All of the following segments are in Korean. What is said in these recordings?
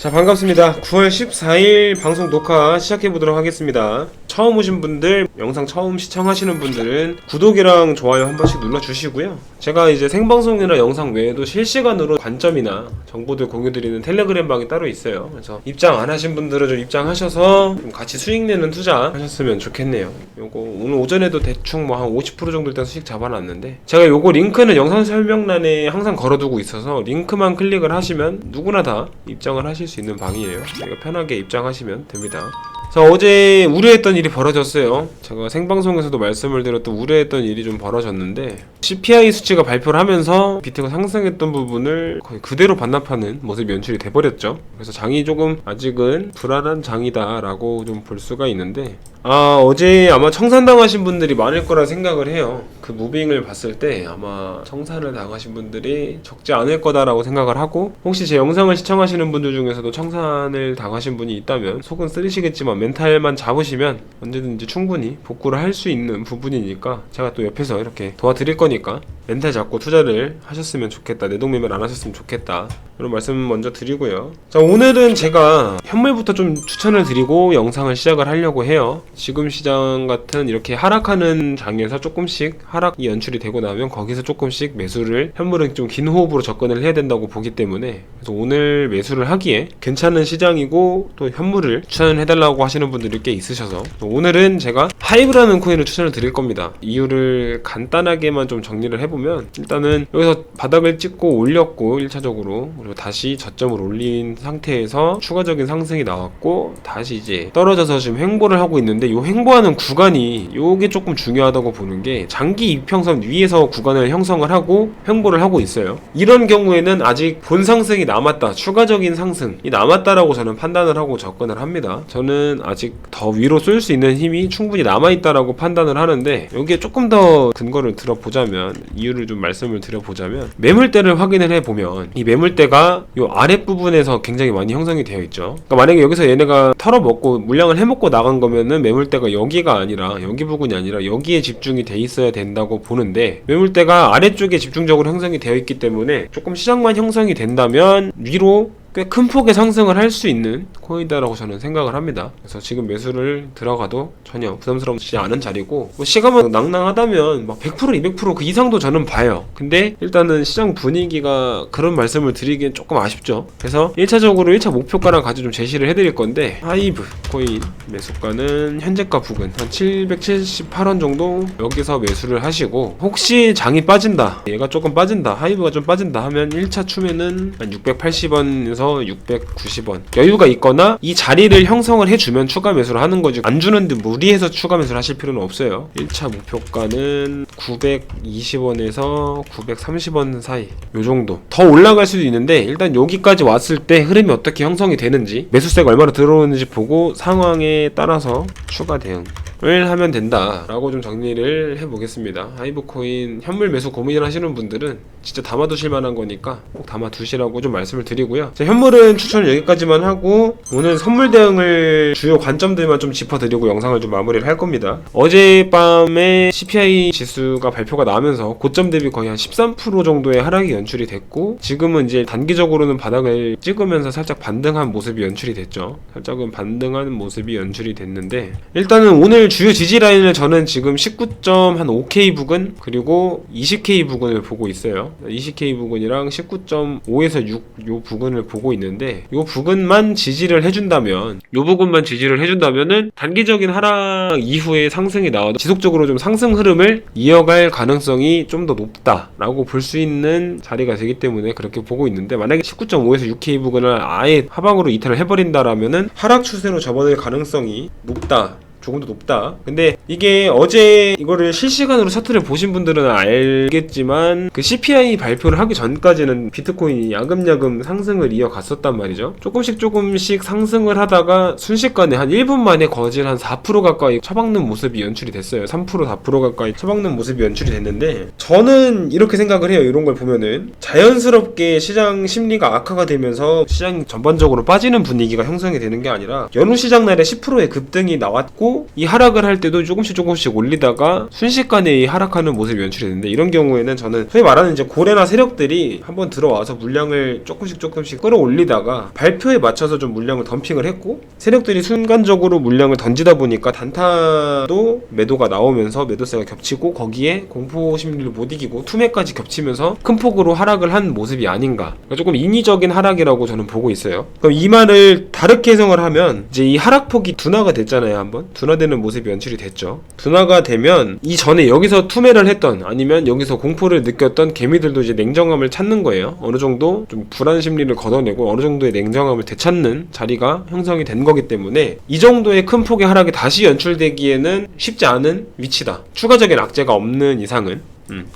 자, 반갑습니다. 9월 14일 방송 녹화 시작해보도록 하겠습니다. 처음 오신 분들, 영상 처음 시청하시는 분들은 구독이랑 좋아요 한 번씩 눌러주시고요. 제가 이제 생방송이나 영상 외에도 실시간으로 관점이나 정보들 공유드리는 텔레그램 방이 따로 있어요. 그래서 입장 안 하신 분들은 좀 입장하셔서 좀 같이 수익 내는 투자 하셨으면 좋겠네요. 요거 오늘 오전에도 대충 뭐 한 50% 정도 일단 수익 잡아놨는데, 제가 요거 링크는 영상 설명란에 항상 걸어두고 있어서 링크만 클릭을 하시면 누구나 다 입장을 하실 수 있는 방이에요. 편하게 입장하시면 됩니다. 자, 어제 우려했던 일이 벌어졌어요. 제가 생방송에서도 말씀을 드렸던 우려했던 일이 좀 벌어졌는데, CPI 수치가 발표를 하면서 비트가 상승했던 부분을 거의 그대로 반납하는 모습이 연출이 돼버렸죠. 그래서 장이 조금 아직은 불안한 장이다 라고 좀 볼 수가 있는데, 어제 아마 청산당하신 분들이 많을 거라 생각을 해요. 그 무빙을 봤을 때 아마 청산을 당하신 분들이 적지 않을 거다라고 생각을 하고, 혹시 제 영상을 시청하시는 분들 중에서도 청산을 당하신 분이 있다면 속은 쓰리시겠지만 멘탈만 잡으시면 언제든지 충분히 복구를 할 수 있는 부분이니까 제가 또 옆에서 이렇게 도와드릴 거니까 멘탈 잡고 투자를 하셨으면 좋겠다, 내동매매를 안 하셨으면 좋겠다, 이런 말씀 먼저 드리고요. 자, 오늘은 제가 현물부터 좀 추천을 드리고 영상을 시작을 하려고 해요. 지금 시장 같은 이렇게 하락하는 장에서 조금씩 하락이 연출이 되고 나면 거기서 조금씩 매수를, 현물은 좀 긴 호흡으로 접근을 해야 된다고 보기 때문에, 그래서 오늘 매수를 하기에 괜찮은 시장이고 또 현물을 추천을 해달라고 하시는 분들이 꽤 있으셔서 오늘은 제가 하이브라는 코인을 추천을 드릴 겁니다. 이유를 간단하게만 좀 정리를 해보면, 일단은 여기서 바닥을 찍고 올렸고 1차적으로, 그리고 다시 저점을 올린 상태에서 추가적인 상승이 나왔고 다시 이제 떨어져서 지금 횡보를 하고 있는데, 이 횡보하는 구간이 요게 조금 중요하다고 보는 게, 장기 이평선 위에서 구간을 형성을 하고 횡보를 하고 있어요. 이런 경우에는 아직 본 상승이 남았다, 추가적인 상승이 남았다라고 저는 판단을 하고 접근을 합니다. 저는 아직 더 위로 쏠 수 있는 힘이 충분히 남아있다라고 판단을 하는데, 여기에 조금 더 근거를 들어보자면, 이유를 좀 말씀을 드려보자면, 매물대를 확인을 해보면 이 매물대가 요 아랫부분에서 굉장히 많이 형성이 되어 있죠. 그러니까 만약에 여기서 얘네가 털어먹고 물량을 해먹고 나간 거면은 매물대가 여기가 아니라, 여기 부분이 아니라 여기에 집중이 돼 있어야 된다고 보는데, 매물대가 아래쪽에 집중적으로 형성이 되어 있기 때문에 조금 시장만 형성이 된다면 위로 꽤 큰 폭의 상승을 할 수 있는 코인이다라고 저는 생각을 합니다. 그래서 지금 매수를 들어가도 전혀 부담스럽지 않은 자리고, 뭐 시간만 낭낭하다면 막 100%, 200% 그 이상도 저는 봐요. 근데 일단은 시장 분위기가 그런 말씀을 드리기엔 조금 아쉽죠. 그래서 1차적으로 1차 목표가랑 같이 좀 제시를 해드릴 건데, 하이브 코인 매수가는 현재가 부근 한 778원 정도, 여기서 매수를 하시고, 혹시 장이 빠진다, 얘가 조금 빠진다, 하이브가 좀 빠진다 하면 1차 추매는 한 680원에서 690원 여유가 있거나 이 자리를 형성을 해주면 추가 매수를 하는 거지, 안 주는데 무리해서 추가 매수를 하실 필요는 없어요. 1차 목표가는 920원에서 930원 사이, 요 정도. 더 올라갈 수도 있는데, 일단 여기까지 왔을 때 흐름이 어떻게 형성이 되는지, 매수세가 얼마나 들어오는지 보고 상황에 따라서 추가 대응을 하면 된다 라고 좀 정리를 해보겠습니다. 하이브코인 현물 매수 고민을 하시는 분들은 진짜 담아두실 만한 거니까 꼭 담아두시라고 좀 말씀을 드리고요. 자, 현물은 추천을 여기까지만 하고, 오늘 선물 대응을 주요 관점들만 좀 짚어드리고 영상을 좀 마무리를 할 겁니다. 어젯밤에 CPI 지수가 발표가 나면서 고점 대비 거의 한 13% 정도의 하락이 연출이 됐고, 지금은 이제 단기적으로는 바닥을 찍으면서 살짝 반등한 모습이 연출이 됐죠. 살짝은 반등한 모습이 연출이 됐는데, 일단은 오늘 주요 지지 라인을 저는 지금 19.5K 부근 그리고 20K 부근을 보고 있어요. 20K 부근이랑 19.5에서 6 요 부근을 보고 있는데, 요 부근만 지지를 해준다면, 요 부분만 지지를 해준다면은 단기적인 하락 이후에 상승이 나와도 지속적으로 좀 상승 흐름을 이어갈 가능성이 좀 더 높다라고 볼 수 있는 자리가 되기 때문에 그렇게 보고 있는데, 만약에 19.5에서 6K 부근을 아예 하방으로 이탈을 해버린다라면은 하락 추세로 접어들 가능성이 높다, 조금 더 높다. 근데 이게 어제 이거를 실시간으로 차트를 보신 분들은 알겠지만, 그 CPI 발표를 하기 전까지는 비트코인이 야금야금 상승을 이어갔었단 말이죠. 조금씩 상승을 하다가 순식간에 한 1분 만에 거진 한 4% 가까이 처박는 모습이 연출이 됐어요. 3%, 4% 가까이 처박는 모습이 연출이 됐는데, 저는 이렇게 생각을 해요. 이런 걸 보면은 자연스럽게 시장 심리가 악화가 되면서 시장 전반적으로 빠지는 분위기가 형성이 되는 게 아니라, 연휴 시장 날에 10%의 급등이 나왔고 그리고 이 하락을 할 때도 조금씩 올리다가 순식간에 이 하락하는 모습이 연출이 되는데, 이런 경우에는 저는 소위 말하는 이제 고래나 세력들이 한번 들어와서 물량을 조금씩 끌어올리다가 발표에 맞춰서 좀 물량을 덤핑을 했고, 세력들이 순간적으로 물량을 던지다 보니까 단타도 매도가 나오면서 매도세가 겹치고 거기에 공포 심리를 못 이기고 투매까지 겹치면서 큰 폭으로 하락을 한 모습이 아닌가. 그러니까 조금 인위적인 하락이라고 저는 보고 있어요. 그럼 이 말을 다르게 해석을 하면 이제 이 하락폭이 둔화가 됐잖아요. 한번 둔화되는 모습이 연출이 됐죠. 둔화가 되면 이 전에 여기서 투매를 했던, 아니면 여기서 공포를 느꼈던 개미들도 이제 냉정함을 찾는 거예요. 어느 정도 좀 불안 심리를 걷어내고 어느 정도의 냉정함을 되찾는 자리가 형성이 된 거기 때문에 이 정도의 큰 폭의 하락이 다시 연출되기에는 쉽지 않은 위치다. 추가적인 악재가 없는 이상은.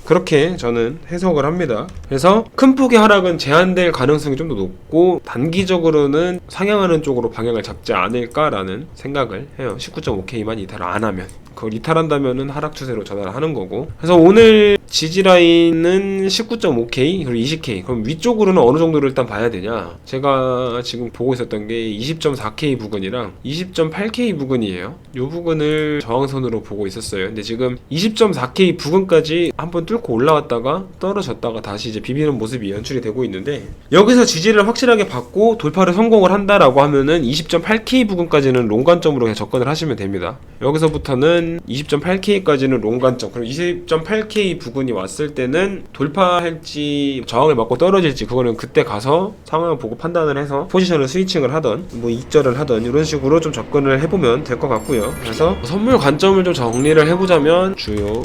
그렇게 저는 해석을 합니다. 그래서 큰 폭의 하락은 제한될 가능성이 좀 더 높고 단기적으로는 상향하는 쪽으로 방향을 잡지 않을까라는 생각을 해요. 19.5K만 이탈을 안 하면. 그걸 이탈한다면은 하락 추세로 전환을 하는 거고. 그래서 오늘 지지 라인은 19.5K 그리고 20K. 그럼 위쪽으로는 어느 정도를 일단 봐야 되냐? 제가 지금 보고 있었던 게 20.4K 부근이랑 20.8K 부근이에요. 이 부근을 저항선으로 보고 있었어요. 근데 지금 20.4K 부근까지 한번 뚫고 올라왔다가 떨어졌다가 다시 이제 비비는 모습이 연출이 되고 있는데, 여기서 지지를 확실하게 받고 돌파를 성공을 한다라고 하면은 20.8K 부근까지는 롱관점으로 그냥 접근을 하시면 됩니다. 여기서부터는 20.8K까지는 롱관점, 그리고 20.8K 부근이 왔을 때는 돌파할지 저항을 맞고 떨어질지 그거는 그때 가서 상황을 보고 판단을 해서 포지션을 스위칭을 하던 뭐 익절을 하던 이런 식으로 좀 접근을 해보면 될 것 같고요. 그래서 선물 관점을 좀 정리를 해보자면 주요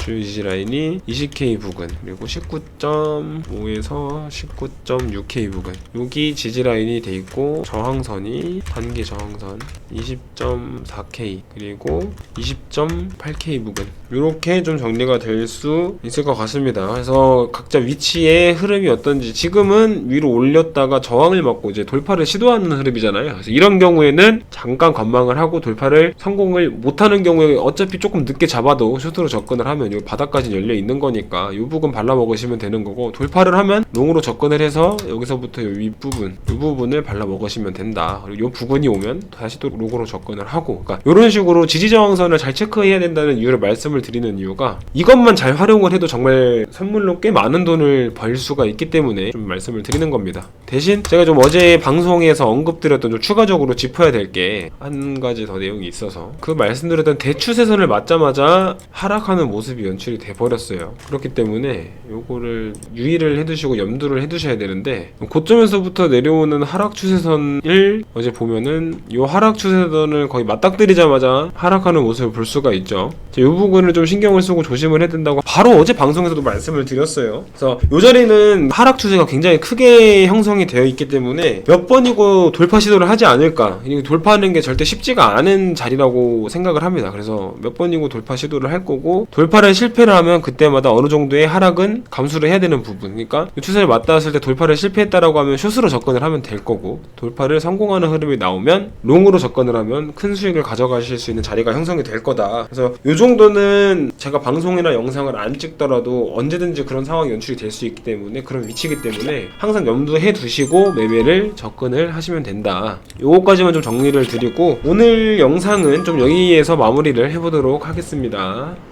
지지 라인이 20K 부근, 그리고 19.5에서 19.6K 부근, 여기 지지 라인이 돼 있고 저항선이 단기 저항선 20.4K 그리고 20.8K 부근, 이렇게 좀 정리가 될 수 있을 것 같습니다. 그래서 각자 위치의 흐름이 어떤지, 지금은 위로 올렸다가 저항을 맞고 이제 돌파를 시도하는 흐름이잖아요. 그래서 이런 경우에는 잠깐 관망을 하고 돌파를 성공을 못하는 경우에 어차피 조금 늦게 잡아도 숏으로 접근을 하면 이 바닥까지 열려 있는 거니까 이 부분 발라 먹으시면 되는 거고, 돌파를 하면 롱으로 접근을 해서 여기서부터 이 윗부분, 이 부분을 발라 먹으시면 된다. 그리고 이 부분이 오면 다시 또 롱으로 접근을 하고, 그러니까 이런 식으로 지지 저항선을 잘 체크해야 된다는 이유를 말씀을 드리는 이유가, 이것만 잘 활용을 해도 정말 선물로 꽤 많은 돈을 벌 수가 있기 때문에 좀 말씀을 드리는 겁니다. 대신 제가 좀 어제 방송에서 언급드렸던 좀 추가적으로 짚어야 될 게 한 가지 더 내용이 있어서, 그 말씀드렸던 대추세선을 맞자마자 하락하는 모습이 연출이 돼버렸어요. 그렇기 때문에 요거를 유의를 해두시고 염두를 해두셔야 되는데, 고점에서부터 내려오는 하락 추세선을 어제 보면은 요 하락 추세선을 거의 맞닥뜨리자마자 하락하는 모습을 볼 수가 있죠. 이 부분을 좀 신경을 쓰고 조심을 해야 된다고 바로 어제 방송에서도 말씀을 드렸어요. 그래서 요 자리는 하락 추세가 굉장히 크게 형성이 되어 있기 때문에 몇 번이고 돌파 시도를 하지 않을까, 돌파하는 게 절대 쉽지가 않은 자리라고 생각을 합니다. 그래서 몇 번이고 돌파 시도를 할 거고, 돌파를 실패를 하면 그때마다 어느 정도의 하락은 감수를 해야 되는 부분, 그러니까 추세를 맞닿았을 때 돌파를 실패했다라고 하면 숏으로 접근을 하면 될 거고, 돌파를 성공하는 흐름이 나오면 롱으로 접근을 하면 큰 수익을 가져가실 수 있는 자리가 형성이 될 거다. 그래서 요 정도는 제가 방송이나 영상을 안 찍더라도 언제든지 그런 상황이 연출이 될 수 있기 때문에, 그런 위치이기 때문에 항상 염두해 두시고 매매를 접근을 하시면 된다. 요거까지만 좀 정리를 드리고 오늘 영상은 좀 여기에서 마무리를 해보도록 하겠습니다.